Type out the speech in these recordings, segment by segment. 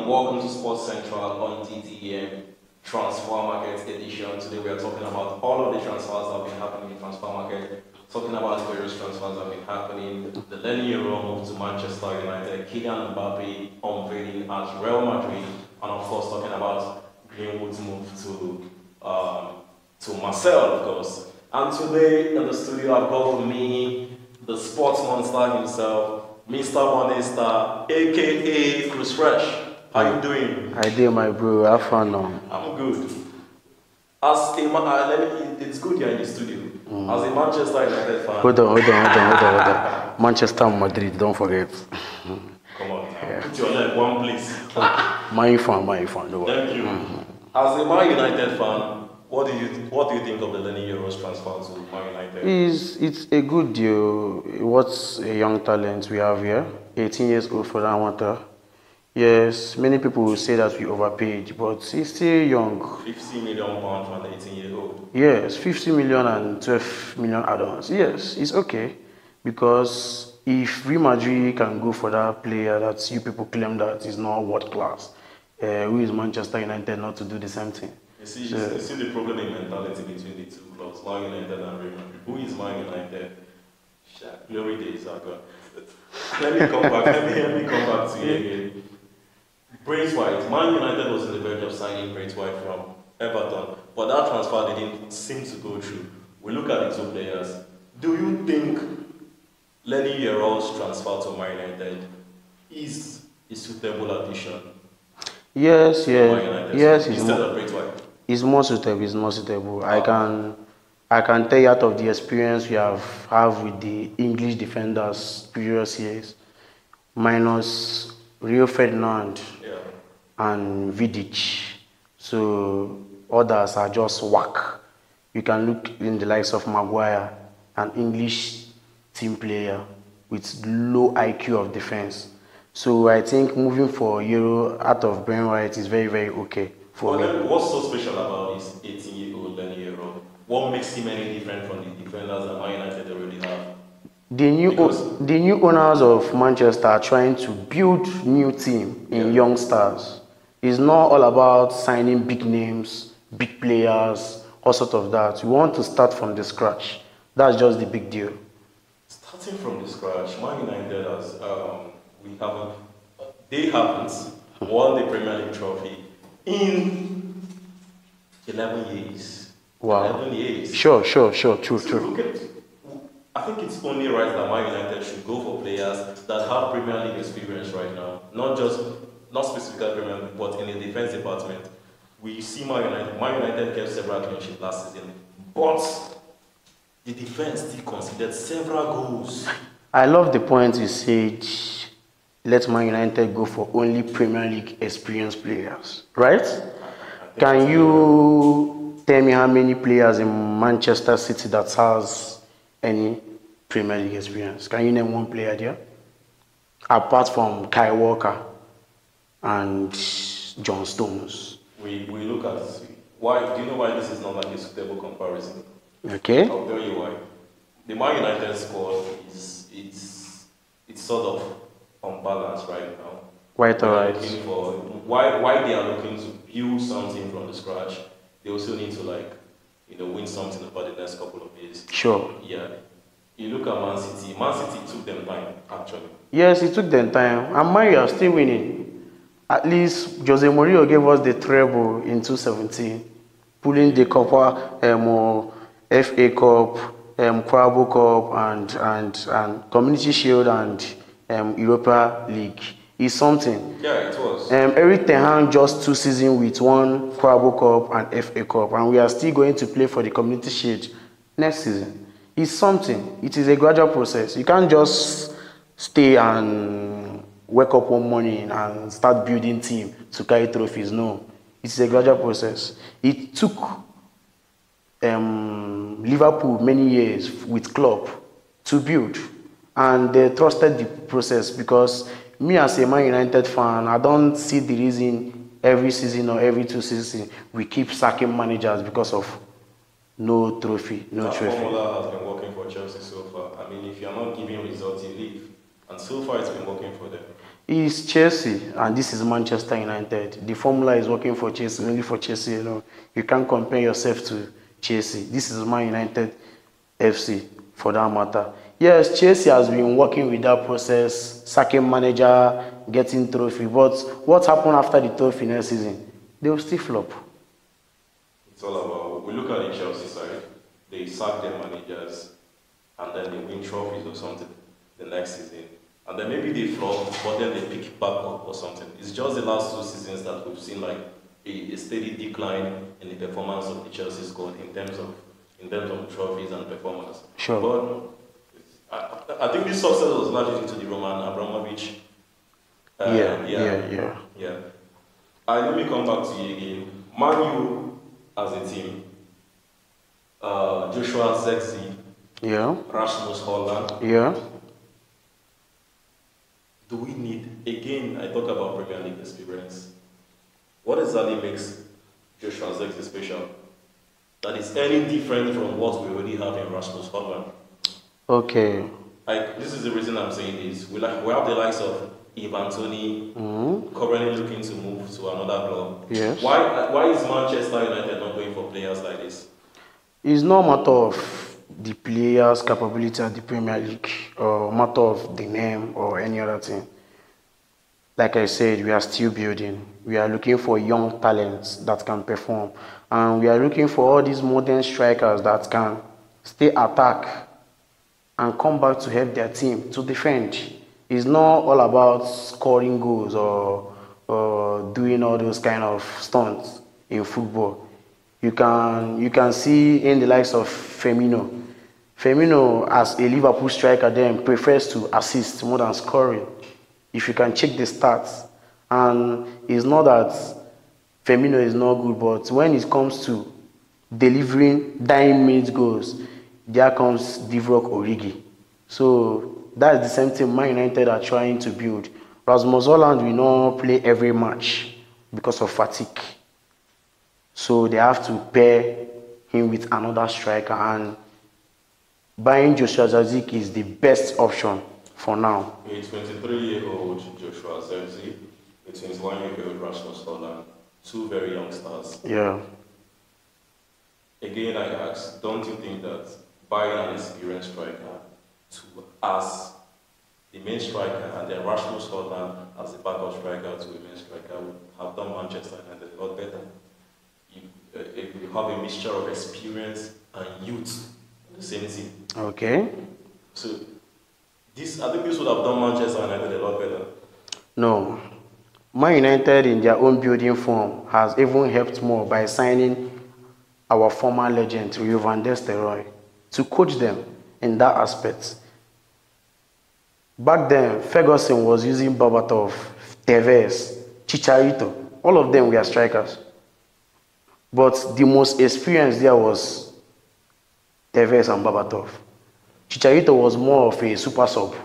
and welcome to Sports Central on TTEM Transfer Market Edition. Today we are talking about all of the transfers that have been happening in transfer market, talking about various transfers that have been happening. The Lene Yoro move to Manchester United, Kylian Mbappe unveiling at Real Madrid, and of course talking about Greenwood's move to Marseille, of course. And today in the studio I've got with me the sports monster himself, Mr. Monesta, aka Chris Fresh. How you doing? I did, my bro. Have fun now. I'm good. As a it's good you're in the studio. As a Manchester United fan. Hold on. Manchester, Madrid, don't forget. Come on, put your leg one place. My fan, no. Thank you. As a Man United fan, what do you think of the Lene Yoro's transfer to Man United? It's a good deal. What's a young talent we have here? 18 years old for that matter. Yes, many people will say that we overpaid, but he's still young. £50 million for an 18-year-old. Yes, 50 million and 12 million add-ons. Yes, it's okay, because if Real Madrid can go for that player that you people claim that is not world class, who is Manchester United not to do the same thing? You see the problem in mentality between the two clubs, Man United and Real Madrid. Who is Man United? Glory days are gone. Let me come back to you again. Braithwaite White. Man United was in the verge of signing Braithwaite White from Everton, but that transfer didn't seem to go through. We look at the two players. Do you think Lene Yoro's transfer to Man United is a suitable addition? Yes. Instead of Braithwaite. It's more suitable. I can tell you out of the experience we have with the English defenders previous years, minus Rio Ferdinand and Vidic. So others are just whack. You can look in the likes of Maguire, an English team player with low IQ of defense. So I think moving for Yoro out of Greenwood is very, very okay for me. Then what's so special about this 18-year-old Lene Yoro? What makes him any different from the defenders that Man United already have? The new owners of Manchester are trying to build new team in young stars. It's not all about signing big names, big players, all sort of that. We want to start from the scratch. That's just the big deal. Starting from the scratch, Man United they haven't won the Premier League trophy in 11 years. Wow. 11 years. Sure. True. I think it's only right that Man United should go for players that have Premier League experience right now. Not specifically Premier League, but in the defense department. We see Man United kept several clean sheets last season, but the defense still conceded several goals. I love the point you said. Let Man United go for only Premier League experienced players, right? Can you tell me how many players in Manchester City that has any Premier League experience? Can you name one player there? Apart from Kyle Walker and John Stones. We look at why. Do you know why this is not like a suitable comparison? Okay. I'll tell you why. The Man United squad it's sort of unbalanced right now. Quite alright. Why they are looking to build something from the scratch. They also need to win something over the next couple of years. Sure. Yeah. You look at Man City. Man City took them time, actually. Yes, it took them time. And Man U are still winning. At least Jose Mourinho gave us the treble in 2017, pulling the Copa, FA Cup, Carabao Cup, and Community Shield and Europa League. It's something. Yeah, it was. Eric Ten Hag just 2 seasons with one Carabao Cup and FA Cup, and we are still going to play for the Community Shield next season. It's something. It is a gradual process. You can't just stay and wake up one morning and start building team to carry trophies. No, it's a gradual process. It took Liverpool many years with Klopp to build, and they trusted the process, because me as a Man United fan, I don't see the reason every season or every 2 seasons we keep sacking managers because of no trophy, That formula has been working for Chelsea so far. I mean, if you're not giving results, you leave. And so far, it's been working for them. It's Chelsea, and this is Manchester United. The formula is working for Chelsea, only for Chelsea alone. You can't compare yourself to Chelsea. This is Man United FC, for that matter. Yes, Chelsea has been working with that process, sacking manager, getting trophy. But what happened after the trophy next season? They will still flop. It's all about, we look at the Chelsea side, they sack their managers, and then they win trophies or something the next season. And then maybe they flop, but then they pick back up or something. It's just the last 2 seasons that we've seen like a steady decline in the performance of the Chelsea squad in terms of trophies and performance. Sure. But I think this success was largely due to the Roman Abramovich. Yeah. Let me come back to you again. Man U as a team, Joshua Zexi, Rasmus Holland. Do we need, again, I talk about Premier League experience. What exactly makes Joshua Zexi special? That is any different from what we already have in Rasmus Holland? Okay. This is the reason I'm saying this. We have the likes of Yves Anthony, currently looking to move to another club. Yes. Why is Manchester United not going for players like this? It's not a matter of the players' capability at the Premier League or matter of the name or any other thing. Like I said, we are still building. We are looking for young talents that can perform. And we are looking for all these modern strikers that can stay attack and come back to help their team to defend. It's not all about scoring goals or doing all those kind of stunts in football. You can see in the likes of Firmino. Firmino, as a Liverpool striker, then prefers to assist more than scoring. If you can check the stats, and it's not that Firmino is not good, but when it comes to delivering 9-minute goals, there comes Divock Origi. So that's the same thing Man United are trying to build. Rasmus Holland will not play every match because of fatigue. So they have to pair him with another striker, and buying Joshua Zirkzee is the best option for now. A 23-year-old Joshua Zirkzee, a 21-year-old Rasmus Holland, 2 very young stars. Yeah. Again, I ask, don't you think that buying an experienced striker as the main striker and then Rasmus Holland as the backup striker to the main striker would have done Manchester United a lot better? If you have a mixture of experience and youth in the same team. Okay. So, I think this would have done Manchester United a lot better. No. Man United in their own building form has even helped more by signing our former legend, Rio van der Nistelrooy, to coach them in that aspect. Back then, Ferguson was using Berbatov, Tevez, Chicharito. All of them were strikers. But the most experienced there was Tevez and Berbatov. Chicharito was more of a super sub.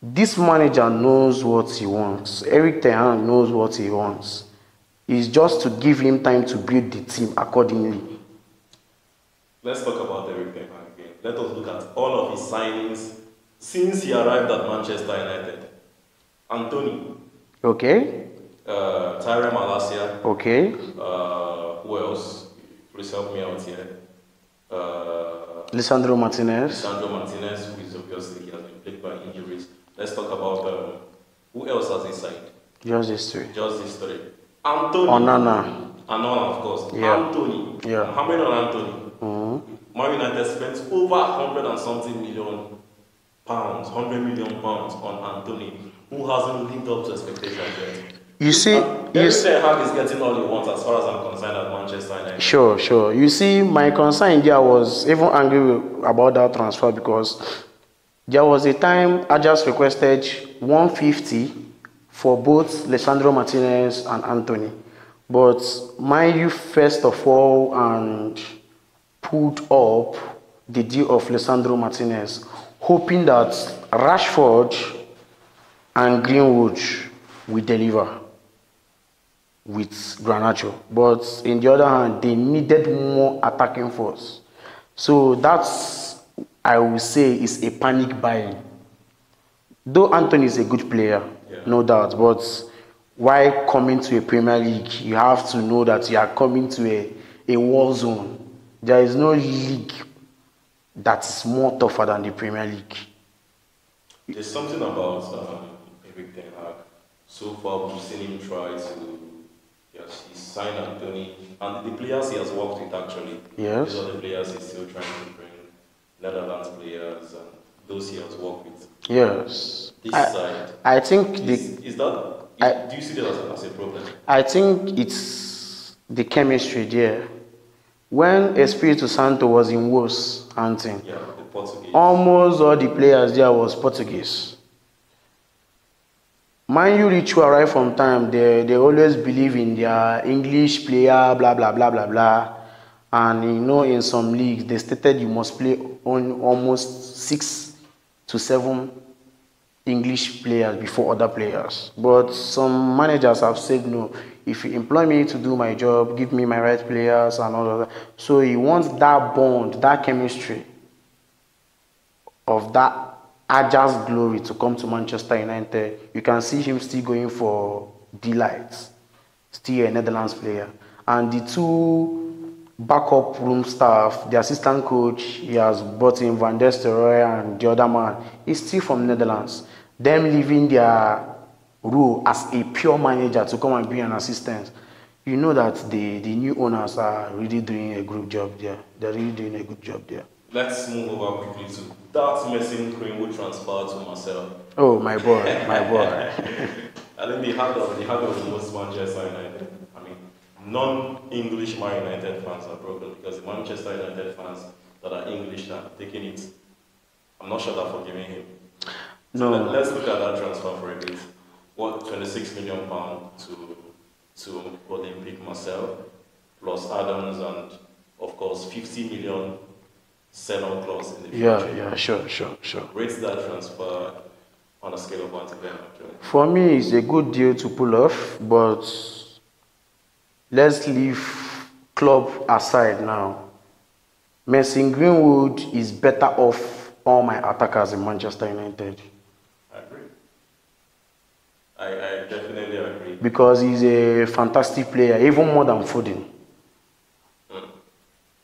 This manager knows what he wants. Eric Ten Hag knows what he wants. It's just to give him time to build the team accordingly. Let's talk about Eric Ten Hag again. Let us look at all of his signings since he arrived at Manchester United. Anthony. Okay. Tyrell Malacia. Okay. Who else? Please help me out here. Lisandro Martinez. Who is obviously he has been plagued by injuries. Let's talk about who else has he signed? Just these 3. Anthony. Onana. Anona, of course. Yeah. Anthony. Yeah. How many on Anthony? Man United spent over 100 and something million pounds, 100 million pounds on Anthony, who hasn't lived up to expectations yet. You see, Eric Ten Hag is getting all he wants as far as I'm concerned at Manchester United. Sure. You see, my concern there was even angry about that transfer because there was a time Ajax requested 150 for both Lisandro Martinez and Anthony. But Man U first of all and pulled up the deal of Lisandro Martinez, hoping that Rashford and Greenwood will deliver with Garnacho. But in the other hand, they needed more attacking force. So that's, I will say, is a panic buying. Though Anthony is a good player, Yeah. no doubt, but why coming to a Premier League, you have to know that you are coming to a war zone. There is no league that is more tougher than the Premier League. There's something about Eric Ten Hag. So far, we've seen him try to. Yes, he signed Anthony, and the players he has worked with actually. Yes. These are the players he's still trying to bring. Netherlands players and those he has worked with. Yes. This side. I think do you see that as a problem? I think it's the chemistry there. When Espírito Santo was in Wolves hunting, Yeah, the Portuguese. almost all the players there was Portuguese. Man U ritual right from time, they always believe in their English player, blah blah blah blah blah. And you know, in some leagues they stated you must play on almost 6 to 7 English players before other players. But some managers have said no. If you employ me to do my job, give me my right players and all of that. So he wants that bond, that chemistry of that Ajax glory to come to Manchester United. You can see him still going for delights, still a Netherlands player. And the two backup room staff, the assistant coach, he has brought in Van der Stelrooy and the other man, is still from Netherlands. Them leaving their role as a pure manager to come and be an assistant. You know that the new owners are really doing a good job there. They're really doing a good job there. Let's move over quickly to that missing Greenwood transfer to Marseille. Oh, my boy, my boy. I think the heart of most Manchester United. I mean, non-English Man United fans are broken because the Manchester United fans that are English are taking it. I'm not sure they're forgiving him. So No. let's look at that transfer for a bit. What, £26 million to Olympique Marseille, plus Adams and of course 50 million sell-on clause in the future. Yeah, sure. Rate that transfer on a scale of 1 to 10 actually. For me, it's a good deal to pull off, but let's leave club aside now. Mason Greenwood is better off all my attackers in Manchester United. I agree. I definitely agree. Because he's a fantastic player, even more than Foden.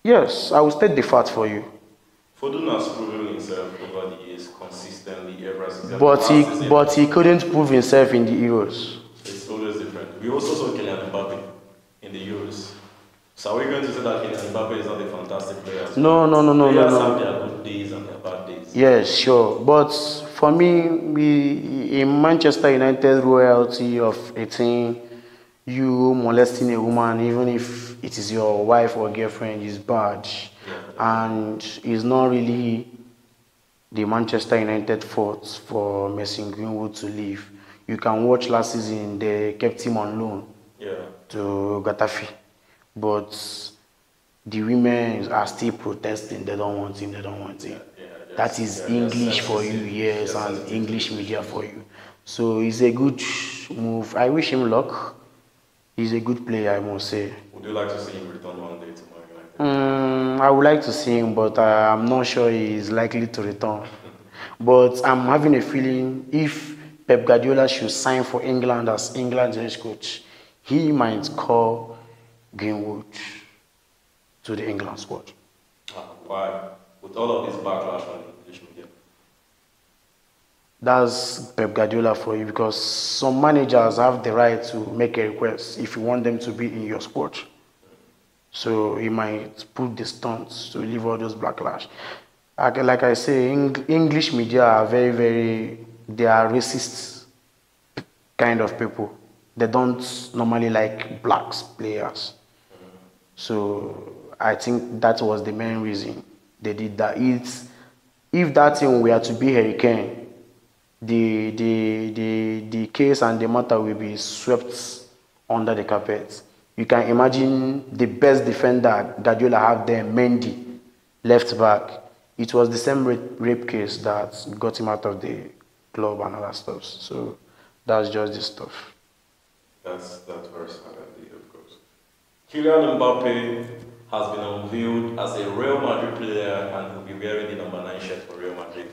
Yes, I will state the fact for you. Foden has proven himself over the years consistently ever since. But he couldn't prove himself in the Euros. It's always different. We also saw Kylian Mbappe in the Euros. So are we going to say that Kylian Mbappe is not a fantastic player? No. Players have their good days and their bad days. Yes, sure. But for me, in Manchester United royalty of 18, you molesting a woman, even if it is your wife or girlfriend, is bad. Yeah. And it's not really the Manchester United fault for Mason Greenwood to leave. You can watch last season, they kept him on loan to Getafe. But the women are still protesting, they don't want him. That is English for you, yes, and English media for you. So it's a good move. I wish him luck. He's a good player, I must say. Would you like to see him return one day to Man United? I would like to see him, but I'm not sure he's likely to return. But I'm having a feeling if Pep Guardiola should sign for England as England's head coach, he might call Greenwood to the England squad. Why? With all of this backlash on English media? That's Pep Guardiola for you, because some managers have the right to make a request if you want them to be in your squad. So he might put the stunts to relieve all those backlash. Like I say, English media are they are racist kind of people. They don't normally like blacks players. So I think that was the main reason they did that. If that thing were to be Hurricane, the case and the matter will be swept under the carpet. You can imagine the best defender Guardiola have there, Mendy, left back. It was the same rape case that got him out of the club and other stuff. So that's just the stuff. That's very sad indeed, of course. Kylian Mbappe has been unveiled as a Real Madrid player and will be wearing the number 9 shirt for Real Madrid.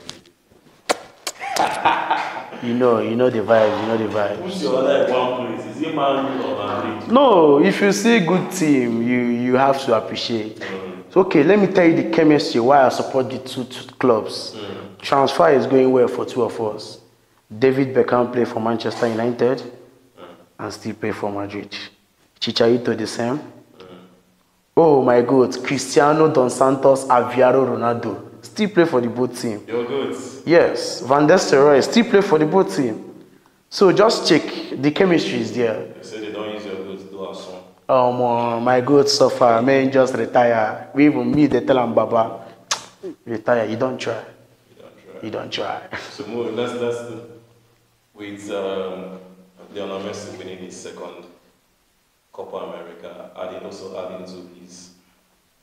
You know the vibes. You know the vibes. Who's your other one place? Is it Man U or Madrid? No, if you see a good team, you have to appreciate. So, okay, let me tell you the chemistry why I support the two clubs. Transfer is going well for two of us. David Beckham play for Manchester United and still play for Madrid. Chicharito the same. Oh my God, Cristiano Dos Santos, Aviaro Ronaldo still play for the both team. You're good. Yes, Van der Sar still play for the both team. So just check, the chemistry is there. You say they don't use your goods to do a song. My good suffer, man just retire. We even me, they tell him, Baba, retire, you don't try. You don't try. So let's with Lionel Messi winning his second Copa America, adding to his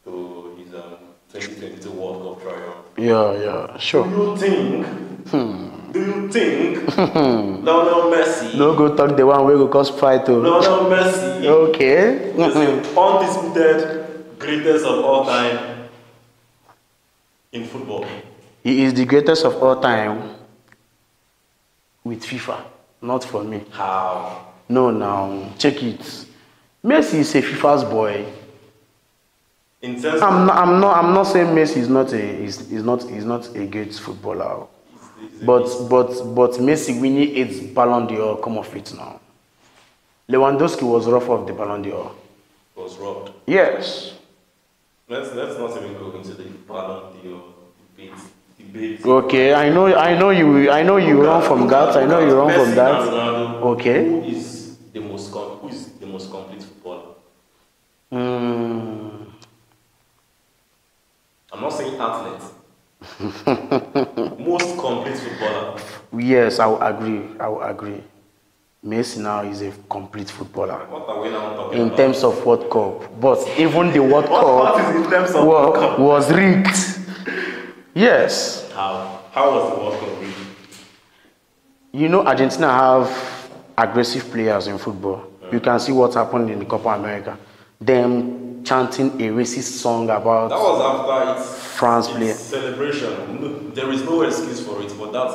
2022 World Cup triumph. Yeah, sure. Do you think Lionel Messi? No go talk the one way go cause fight to. Lionel Messi. Okay. Is the undisputed greatest of all time in football. He is the greatest of all time with FIFA, not for me. How? No, now check it. Messi is a FIFA's boy. In terms I'm not saying Messi is not a great footballer. But Messi winning 8 Ballon d'Or come off it now. Lewandowski was rough off the Ballon d'Or. Was robbed. Yes. Let's not even go into the Ballon d'Or debate. Okay, I know you run from that. I know you run from that. Ronaldo, okay. Who is the most complete footballer? I'm not saying athlete. Most complete footballer. Yes, I will agree. Messi now is a complete footballer. What are we now talking in about? terms of World Cup, but even the World Cup was rigged. Yes. How was the World Cup rigged? You know, Argentina have aggressive players in football. You can see what happened in the Copa America. Them chanting a racist song about that was after France player celebration. No, there is no excuse for it, but that's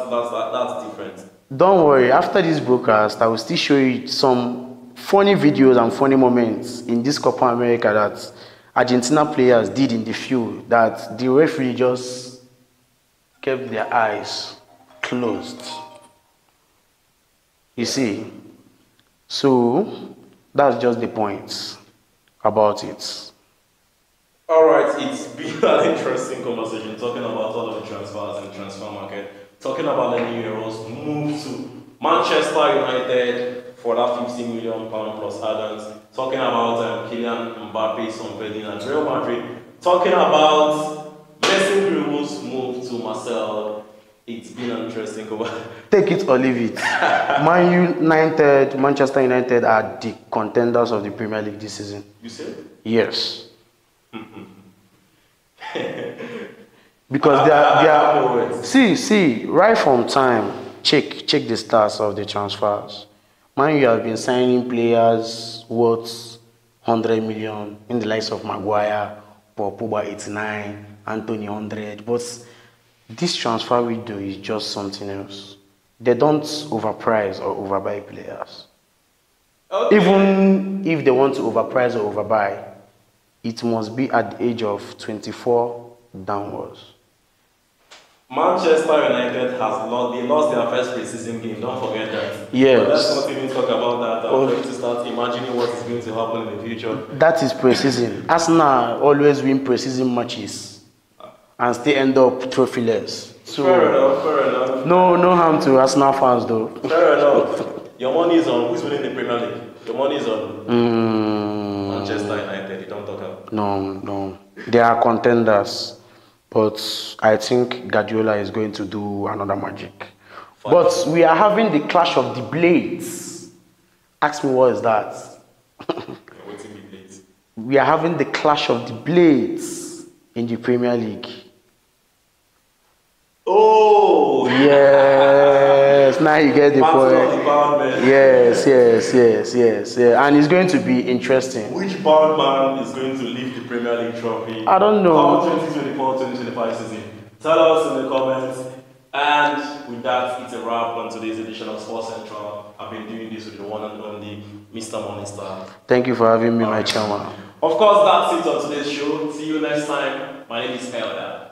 different. Don't worry. After this broadcast, I will still show you some funny videos and funny moments in this Copa America that Argentina players did in the field that the referee just kept their eyes closed. You see? So, that's just the point about it. Alright, it's been an interesting conversation talking about all of the transfers and transfer market. Talking about Lene Yoro's move to Manchester United for that £50 million plus add-ons. Talking about Kylian Mbappe's unveiling at Real Madrid. Talking about Greenwood's move to Marseille. It's been an interesting conversation. Take it or leave it. Manchester United are the contenders of the Premier League this season. You said? Yes. Because they are see right from time, check the stats of the transfers. Man, you have been signing players worth 100 million in the likes of Maguire, Paul Pogba 89, Anthony 100, but this transfer window is just something else. They don't overprice or overbuy players. Okay. Even if they want to overprice or overbuy, it must be at the age of 24 downwards. Manchester United lost their first preseason game. Don't forget that. Yes. But let's not even talk about that. I'm going to start imagining what is going to happen in the future. That is preseason. Arsenal always win preseason matches and still end up trophyless. So fair enough. No harm to Arsenal fans though. Fair enough. Your money is on who's winning the Premier League. Your money is on Manchester United. You don't talk about. No. They are contenders. But I think Guardiola is going to do another magic. Fine. But we are having the clash of the blades. Ask me what is that? We are having the clash of the blades in the Premier League. Oh! Yes, now you get the point. Yes. And it's going to be interesting. Which bound man is going to lift the Premier League trophy? I don't know. 2024-2025 season. Tell us in the comments. And with that, it's a wrap on today's edition of Sports Central. I've been doing this with the one and only Mr. Morningstar. Thank you for having me, my chairman. Of course, that's it on today's show. See you next time. My name is Elder.